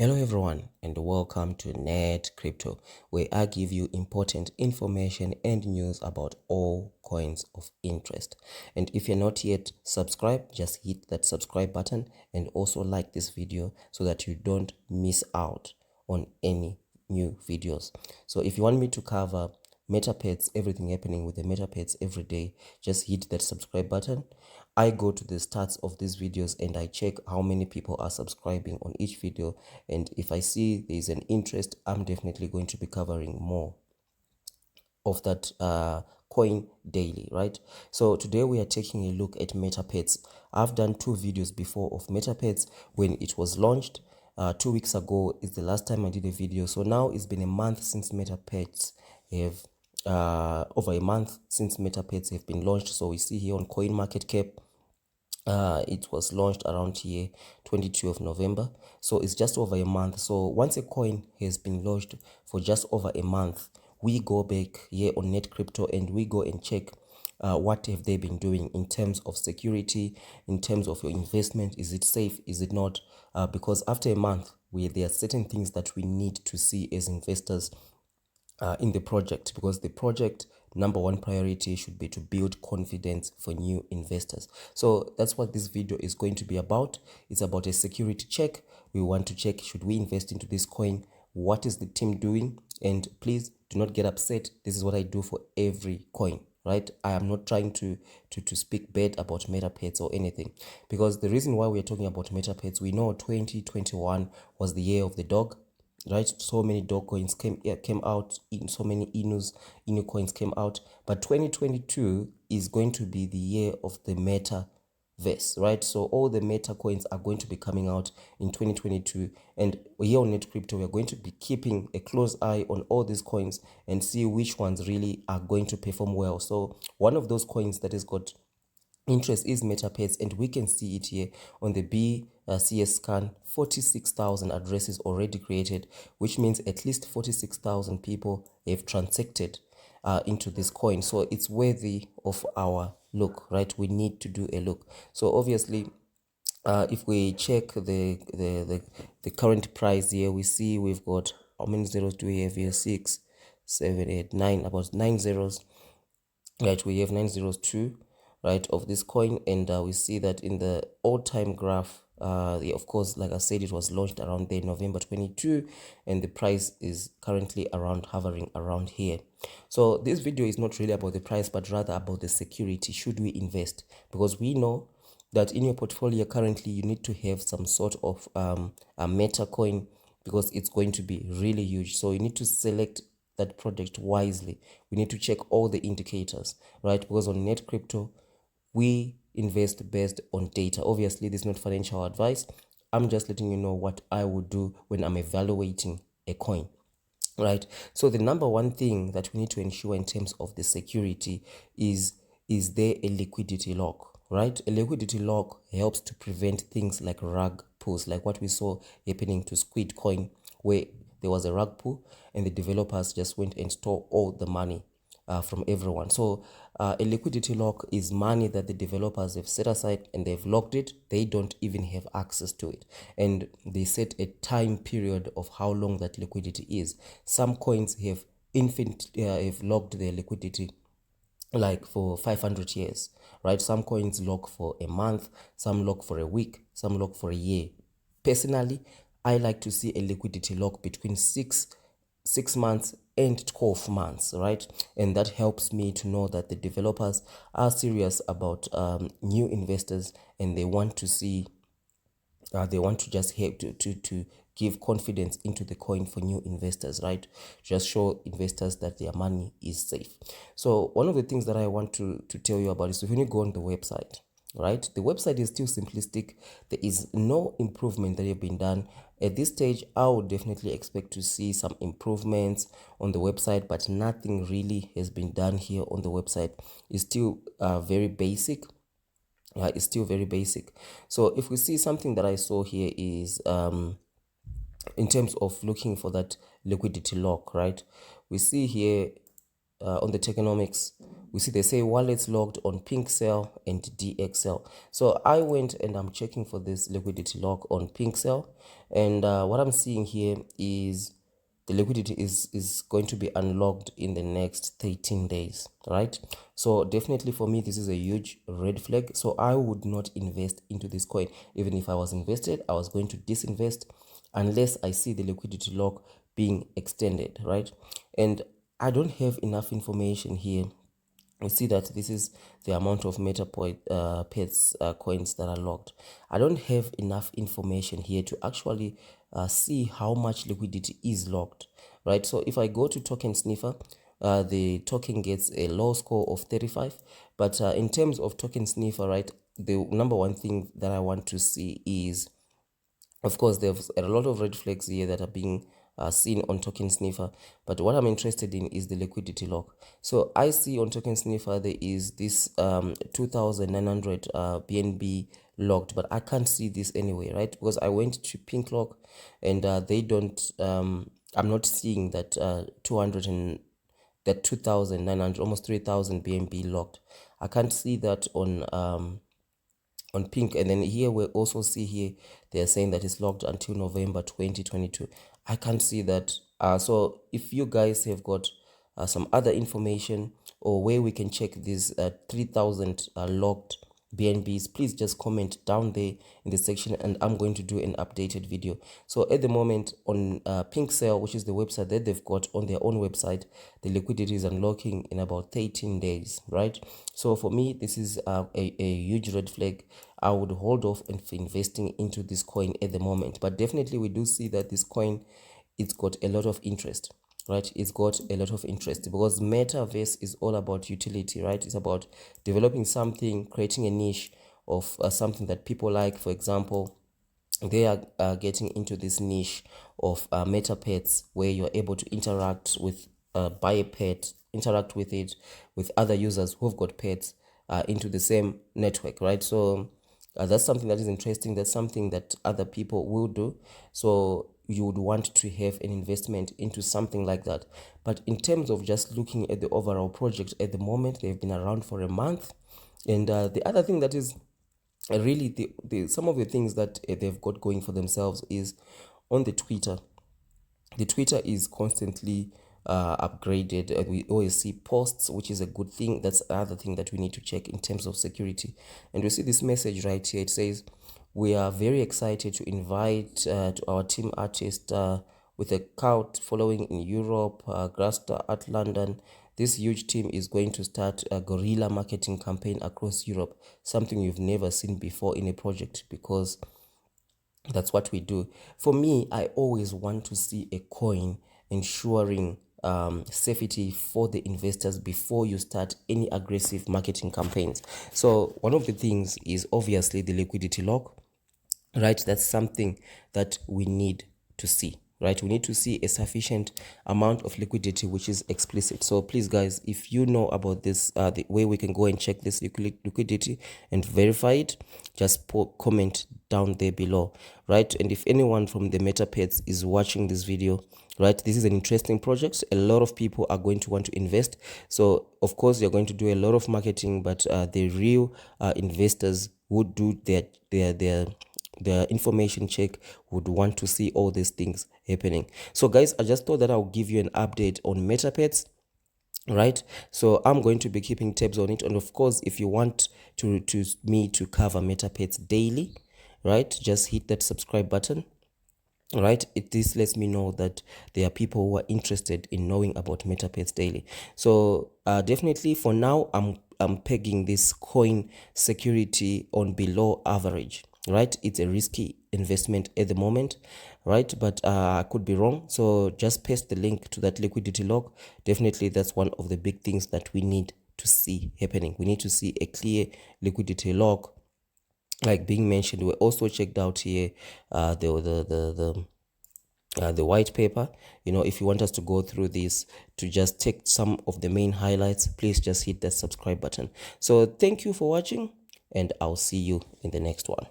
Hello everyone and welcome to NETCRYPTO, where I give you important information and news about all coins of interest. And if you're not yet subscribed, just hit that subscribe button and also like this video so that you don't miss out on any new videos. So if you want me to cover Metapets, everything happening with the Metapets every day, just hit that subscribe button. I go to the stats of these videos and I check how many people are subscribing on each video, and if I see there is an interest, I'm definitely going to be covering more of that coin daily, right? So today we are taking a look at Metapets. I've done two videos before of Metapets when it was launched. 2 weeks ago is the last time I did a video. So now it's been a month since Metapets have over a month since Metapets have been launched. So we see here on CoinMarketCap, it was launched around here 22 of November, so it's just over a month. So once a coin has been launched for just over a month, we go back here on NETCRYPTO and we go and check what have they been doing in terms of security, in terms of your investment. Is it safe, is it not? Because after a month, there are certain things that we need to see as investors in the project, because the project number one priority should be to build confidence for new investors. So that's what this video is going to be about. It's about a security check. We want to check, should we invest into this coin? What is the team doing? And please do not get upset. This is what I do for every coin, right? I am not trying to speak bad about Metapets or anything, because the reason why we're talking about Metapets, we know 2021 was the year of the dog, right? So many dog coins came out, in so many inu coins came out, but 2022 is going to be the year of the Metaverse, right? So all the meta coins are going to be coming out in 2022, and here on NETCRYPTO we are going to be keeping a close eye on all these coins and see which ones really are going to perform well. So one of those coins that has got interest is Metapets, and we can see it here on the BCS scan. 46,000 addresses already created, which means at least 46,000 people have transacted into this coin. So it's worthy of our look, right? We need to do a look. So obviously, if we check the current price here, we see we've got, how many zeros do we have here? 6, 7, 8, 9, about 9 zeros, right? We have 9 zeros too, right, of this coin. And we see that in the all-time graph, of course, like I said, it was launched around there November 22, and the price is currently around, hovering around here. So this video is not really about the price, but rather about the security. Should we invest? Because we know that in your portfolio currently you need to have some sort of a meta coin, because it's going to be really huge. So you need to select that project wisely. We need to check all the indicators, right? Because on NETCRYPTO we invest based on data. Obviously, this is not financial advice. I'm just letting you know what I would do when I'm evaluating a coin, right? So the number one thing that we need to ensure in terms of the security is there a liquidity lock, right? A liquidity lock helps to prevent things like rug pulls, like what we saw happening to Squid Coin, where there was a rug pull and the developers just went and stole all the money from everyone. So a liquidity lock is money that the developers have set aside and they've locked it. They don't even have access to it, and they set a time period of how long that liquidity is. Some coins have have locked their liquidity like for 500 years, right? Some coins lock for a month, some lock for a week, some lock for a year. Personally, I like to see a liquidity lock between six months and 12 months, right? And that helps me to know that the developers are serious about new investors, and they want to see they want to just help to give confidence into the coin for new investors, right? Just show investors that their money is safe. So one of the things that I want to tell you about is when you go on the website, right? The website is still simplistic. There is no improvement that have been done. At this stage, I would definitely expect to see some improvements on the website, but nothing really has been done here on the website. It's still very basic. It's still very basic. So if we see something that I saw here is in terms of looking for that liquidity lock, right? We see here on the tokenomics, we see they say wallets logged on PinkCell and DXL. So I went and I'm checking for this liquidity log on PinkCell, and what I'm seeing here is the liquidity is going to be unlocked in the next 13 days, right? So definitely for me, this is a huge red flag. So I would not invest into this coin. Even if I was invested, I was going to disinvest unless I see the liquidity lock being extended, right? And I don't have enough information here. We see that this is the amount of Metapets coins that are locked. I don't have enough information here to actually see how much liquidity is locked, right? So if I go to token sniffer, the token gets a low score of 35. But in terms of token sniffer, right, the number one thing that I want to see is, of course, there's a lot of red flags here that are being seen on token sniffer, but what I'm interested in is the liquidity lock. So I see on token sniffer there is this 2900 BNB locked, but I can't see this anyway, right? Because I went to pink lock and they don't I'm not seeing that 2900, almost 3000 BNB locked. I can't see that on pink. And then here we also see here they're saying that it's locked until November 2022. I can't see that. So if you guys have got some other information or where we can check these 3000 locked BNBs, please just comment down there in the section and I'm going to do an updated video. So at the moment on PinkCell, which is the website that they've got on their own website, the liquidity is unlocking in about 13 days, right? So for me, this is a huge red flag. I would hold off and investing into this coin at the moment, but definitely we do see that this coin, it's got a lot of interest, right? It's got a lot of interest because Metaverse is all about utility, right? It's about developing something, creating a niche of something that people like. For example, they are getting into this niche of Metapets, where you're able to interact with buy a pet, interact with it with other users who've got pets into the same network, right? So that's something that is interesting. That's something that other people will do. So you would want to have an investment into something like that. But in terms of just looking at the overall project at the moment, they've been around for a month. And the other thing that is really some of the things that they've got going for themselves is on the Twitter. The Twitter is constantly upgraded, and we always see posts, which is a good thing. That's another thing that we need to check in terms of security. And we see this message right here. It says, we are very excited to invite to our team artist with a cult following in Europe, Grasta at London. This huge team is going to start a guerrilla marketing campaign across Europe, something you've never seen before in a project, because that's what we do. For me, I always want to see a coin ensuring safety for the investors before you start any aggressive marketing campaigns. So one of the things is obviously the liquidity lock, right? That's something that we need to see, right? We need to see a sufficient amount of liquidity which is explicit. So please guys, if you know about this, the way we can go and check this liquidity and verify it, just comment down there below, right? And if anyone from the Metapets is watching this video, right, this is an interesting project. A lot of people are going to want to invest. So of course you're going to do a lot of marketing, but the real investors would do their information check, would want to see all these things happening. So guys, I just thought that I'll give you an update on Metapets, right? So I'm going to be keeping tabs on it, and of course if you want me to cover Metapets daily, right, just hit that subscribe button, right? This lets me know that there are people who are interested in knowing about Metapets daily. So definitely for now I'm pegging this coin security on below average, right? It's a risky investment at the moment, right? But I could be wrong. So just paste the link to that liquidity lock. Definitely that's one of the big things that we need to see happening. We need to see a clear liquidity lock like being mentioned. We also checked out here the white paper. You know, if you want us to go through this to just take some of the main highlights, please just hit that subscribe button. So thank you for watching, and I'll see you in the next one.